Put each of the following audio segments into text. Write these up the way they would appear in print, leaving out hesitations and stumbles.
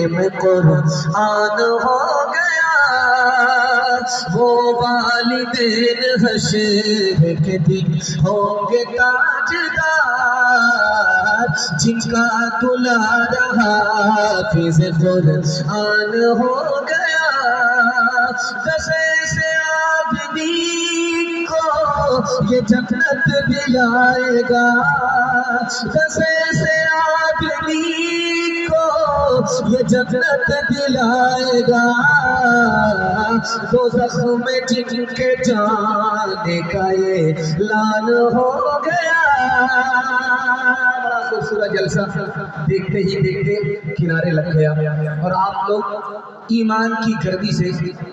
में कुरान हो गया, वो वालिदैन हश्र के दिन होंगे ताजदार, जिनका दुलारा हाफिज़ कुरान हो गया। दसे से आदमी को ये जन्नत दिलाएगा, दसे से आदमी ये जन्नत दिलाएगा, दोज़ख में जिनके जाने का ये लाल हो गया। बड़ा खूबसूरत जलसा देखते ही देखते किनारे लग गया और आप लोग ईमान की गर्मी से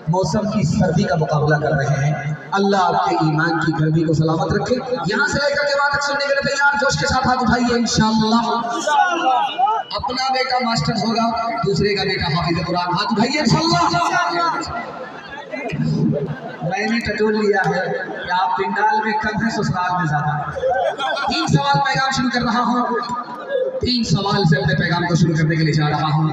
मौसम की सर्दी का मुकाबला कर रहे हैं। अल्लाह आपके ईमान की गर्मी को सलामत रखे। यहाँ से लेकर के बात सुनने के लिए तैयार, जोश के साथ हाथ उठाइए इंशाअल्लाह। अपना बेटा मास्टर होगा, दूसरे का बेटा हाफिज़ कुरान, हाथ उठाइए इंशाअल्लाह। मैंने टटोल लिया है कि आप पिंडाल में कम है, ससुराल में ज्यादा। 3 सवाल पैगाम शुरू कर रहा हूँ, 3 सवाल से अपने पैगाम को शुरू करने के लिए जा रहा हूँ।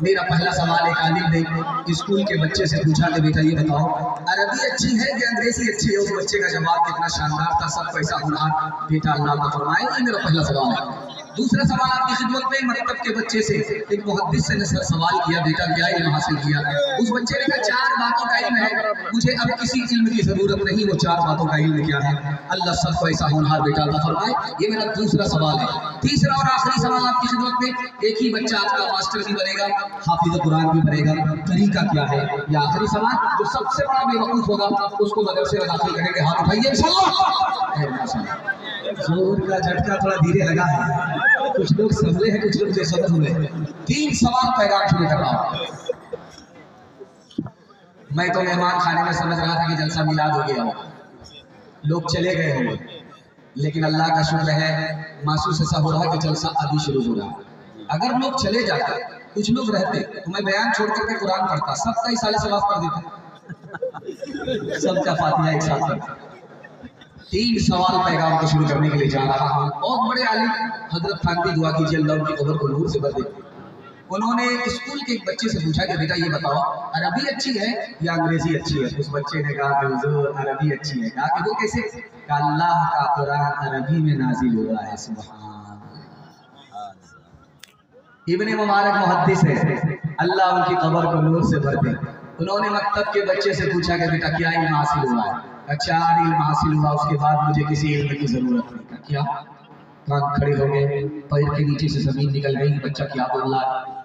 मेरा पहला सवाल एक आलिम ने स्कूल के बच्चे से पूछा कि बेटा ये बताओ, अरबी अच्छी है कि अंग्रेजी अच्छी है? उस बच्चे का जवाब कितना शानदार था, सब पैसा हुनर बेटा अल्लाह का फरमाए। ये मेरा पहला सवाल है। दूसरा सवाल आपकी खिदमत में मकतब के बच्चे से एक मुहद्दिस से सवाल किया, बेटा क्या इल्म हासिल किया? उस बच्चे ने कहा 4 बातों का इल्म है, मुझे अब किसी इल्म की जरूरत नहीं। वो 4 बातों का इल्म क्या है? अल्लाह सबको ऐसा होनहार बेटा अता फरमाए। ये मेरा दूसरा सवाल है। तीसरा और आखिरी सवाल आपकी खिदमत में, एक ही बच्चा आपका मास्टर भी बनेगा, हाफिज़ कुरान भी बनेगा, तरीका क्या है? या आखिरी सवाल, जो सबसे बड़ा बेवकूफ होगा उसको मदरसे में दाखिल करेंगे, हाथ उठाइए इंशाअल्लाह। जोर का झटका थोड़ा धीरे लगा है, कुछ लोग संभले हैं, कुछ लोग बेसब्र हुए। 3 सवाल पैगाम शुरू कर रहा हूं। मैं तो मेहमान खाने में समझ रहा था कि जलसा मिलाद हो गया, लोग चले गए होंगे, लेकिन अल्लाह का शुक्र है महसूस ऐसा हो रहा है कि जलसा अभी शुरू हो रहा है। अगर लोग चले जाते, कुछ लोग रहते, तो मैं बयान छोड़ करके कुरान पढ़ता, सबका इसाले सवाब कर देता, सबका फातिहा एक साथ करता। 3 सवाल पैगाम को शुरू करने के लिए जा रहा हूँ। बहुत बड़े आलिम हजरत थानवी दुआ कीजिए अल्लाह उनकी कब्र को नूर से भर दे। उन्होंने स्कूल के एक बच्चे से पूछा कि बेटा ये बताओ, अरबी अच्छी है या अंग्रेजी अच्छी है? उस बच्चे ने कहा कि हुजूर अरबी अच्छी है। कहा कि वो कैसे? अल्लाह का कुरान अरबी में नाजिल हुआ है। सुभान इब्ने मुबारक मुहद्दिस है, अल्लाह उनकी कब्र को नूर से भर दे। उन्होंने मकतब के बच्चे से पूछा कि बेटा क्या इल्म हासिल हुआ है? 4 इल्म हासिल हुआ, उसके बाद मुझे किसी इल्म की जरूरत नहीं। क्या? कान खड़े हो गए, पैर के नीचे से जमीन निकल गई, बच्चा क्या बोल रहा है?